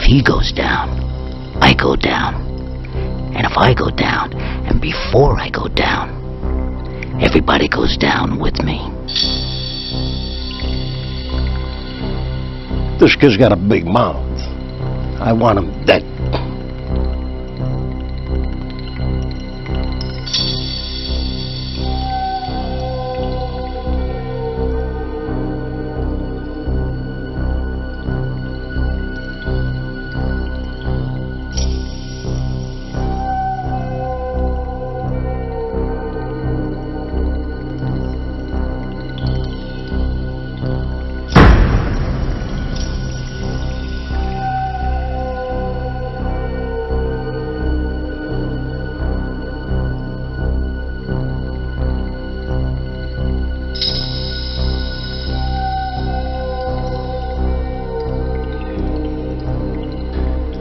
he goes down, I go down. And if I go down, and before I go down, everybody goes down with me. This kid's got a big mouth. I want him dead.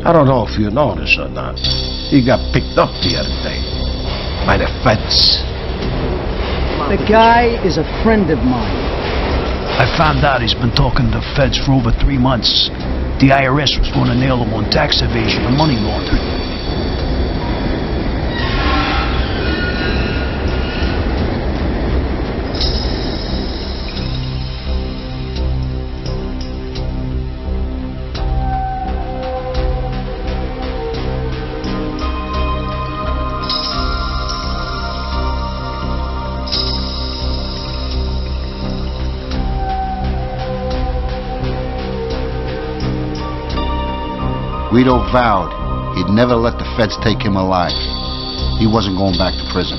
I don't know if you know this or not. He got picked up the other day by the feds. The guy is a friend of mine. I found out he's been talking to the feds for over 3 months. The IRS was going to nail him on tax evasion and money laundering. Guido vowed he'd never let the feds take him alive. He wasn't going back to prison.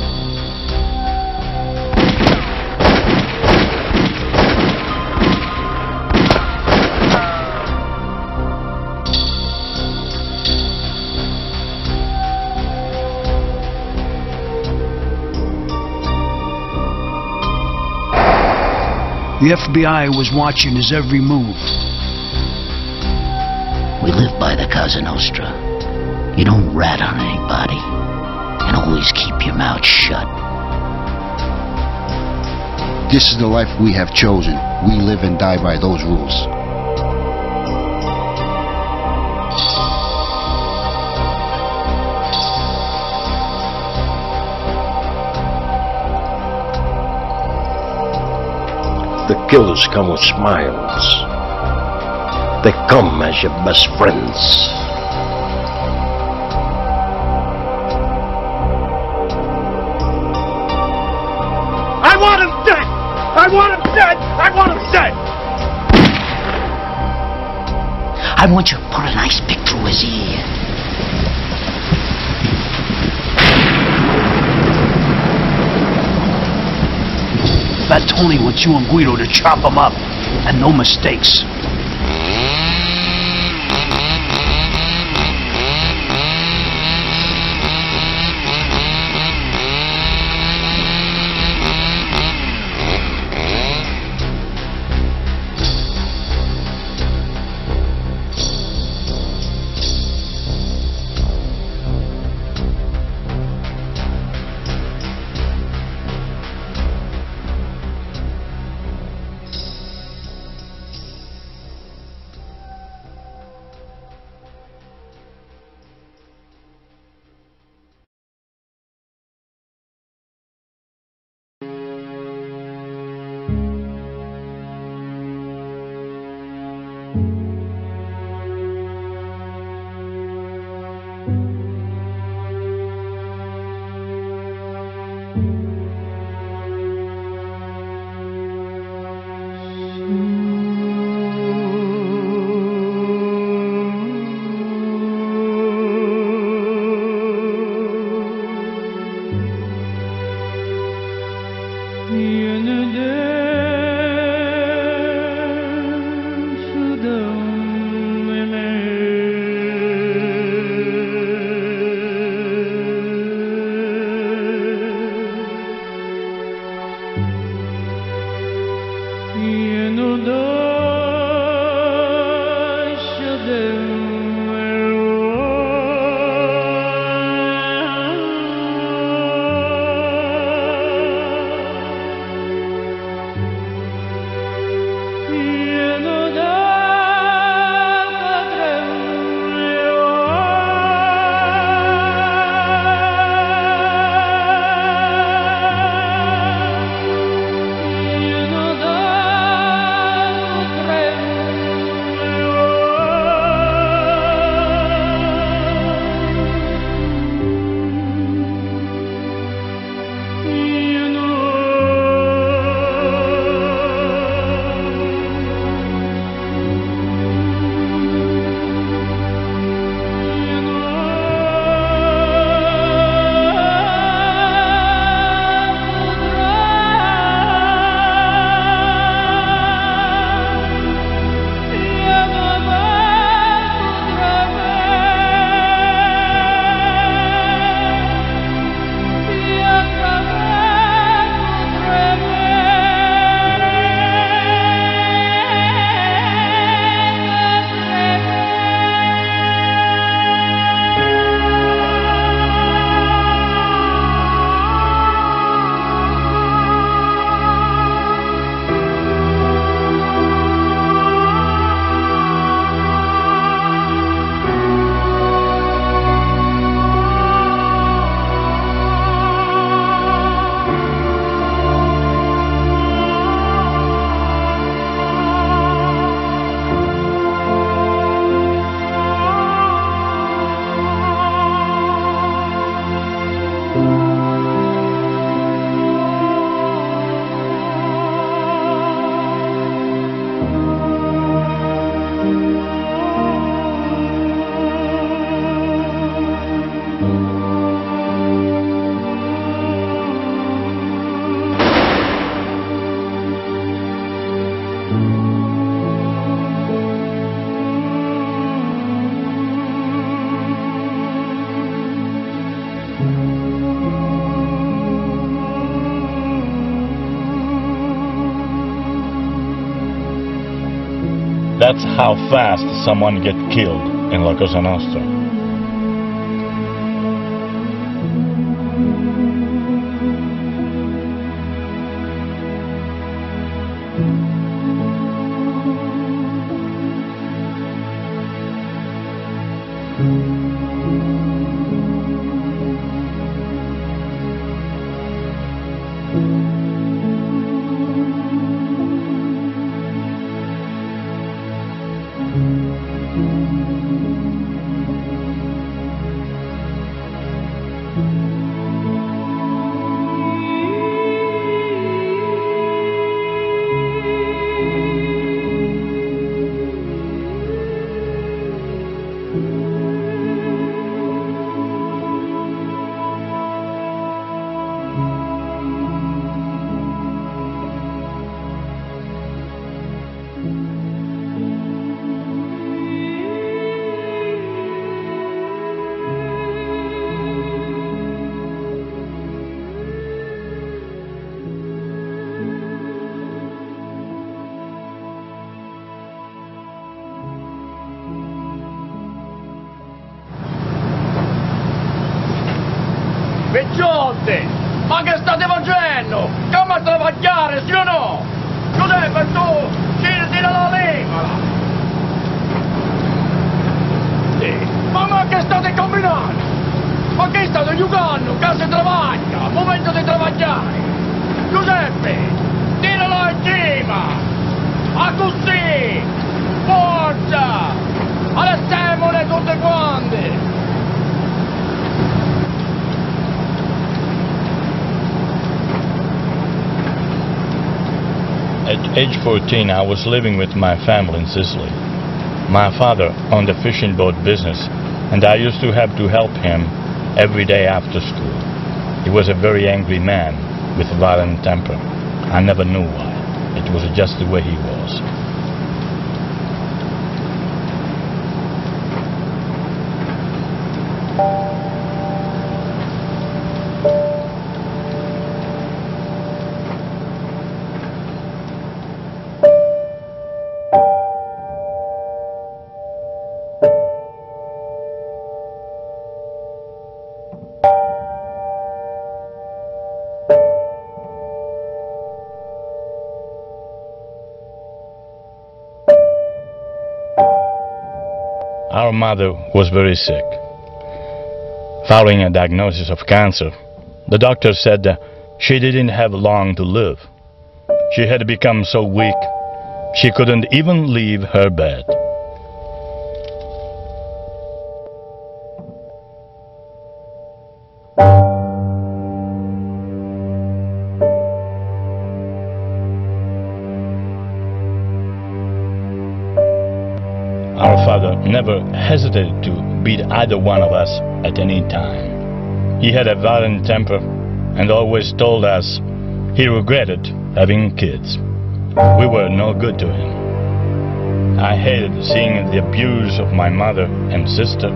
The FBI was watching his every move. We live by the Cosa Nostra. You don't rat on anybody, and always keep your mouth shut. This is the life we have chosen. We live and die by those rules. The killers come with smiles. They come as your best friends. I want him dead! I want him dead! I want him dead! I want you to put a nice pick through his ear. That Tony wants you and Guido to chop him up, and no mistakes. That's how fast someone gets killed in La Cosa Nostra. Picciotti! Ma che state facendo? Come travagliare, sì o no? Giuseppe, tu! Tira la leva! Sì. Ma che state combinando? Ma che state giocando? Che si travaglia! Momento di travagliare! Giuseppe! Tiralo in cima! A così! Forza! Arrestiamole tutte quante! At age 14, I was living with my family in Sicily. My father owned a fishing boat business, and I used to have to help him every day after school. He was a very angry man with a violent temper. I never knew why. It was just the way he was. Our mother was very sick. Following a diagnosis of cancer, the doctor said that she didn't have long to live. She had become so weak, she couldn't even leave her bed. Our father never hesitated to beat either one of us at any time. He had a violent temper and always told us he regretted having kids. We were no good to him. I hated seeing the abuse of my mother and sister,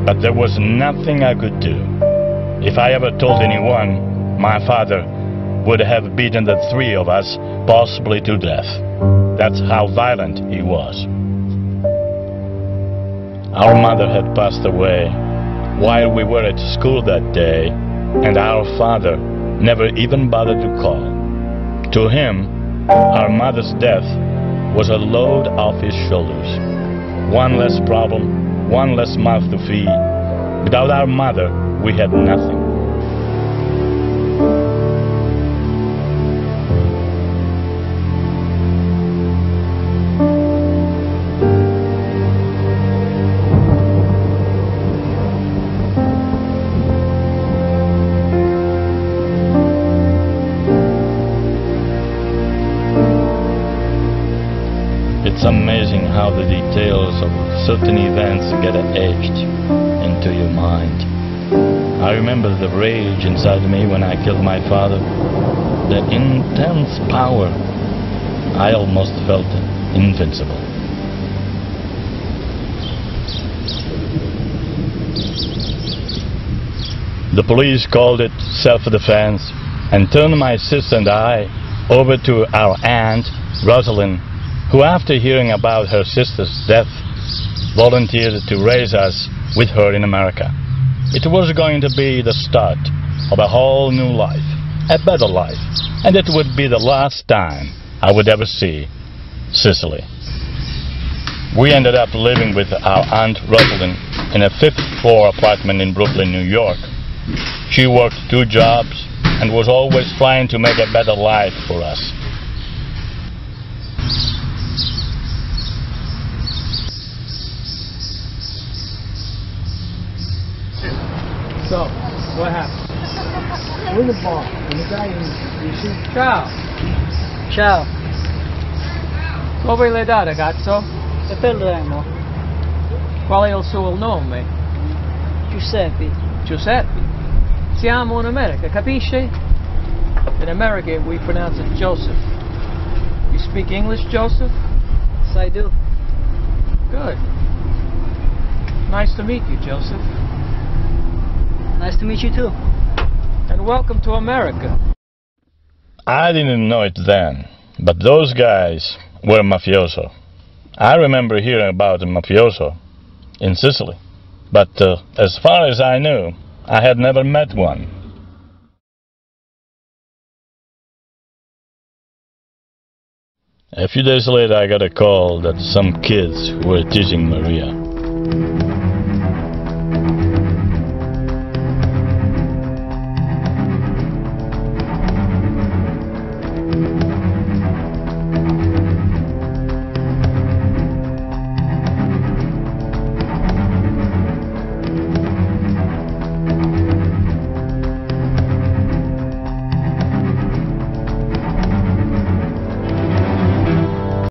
but there was nothing I could do. If I ever told anyone, my father would have beaten the three of us, possibly to death. That's how violent he was. Our mother had passed away while we were at school that day, and our father never even bothered to call. To him, our mother's death was a load off his shoulders. One less problem, one less mouth to feed. Without our mother, we had nothing. It's amazing how the details of certain events get etched into your mind. I remember the rage inside me when I killed my father, the intense power. I almost felt invincible. The police called it self-defense and turned my sister and I over to our aunt, Rosalind, who after hearing about her sister's death volunteered to raise us with her in America. It was going to be the start of a whole new life, a better life, and it would be the last time I would ever see Sicily. We ended up living with our Aunt Rosalind in a 5th floor apartment in Brooklyn, New York. She worked 2 jobs and was always trying to make a better life for us. So, what happened? We're in the bar, and the guy dice, Ciao! ciao, Dove le dà, ragazzo? e per Remo, Qual è il suo nome? Giuseppe. Giuseppe. Siamo in America, capisci? In America we pronounce it Joseph. You speak English, Joseph? Yes, I do. Good. Nice to meet you, Joseph. Nice to meet you too. And welcome to America. I didn't know it then, but those guys were mafioso. I remember hearing about a mafioso in Sicily, but as far as I knew, I had never met one. A few days later I got a call that some kids were teasing Maria.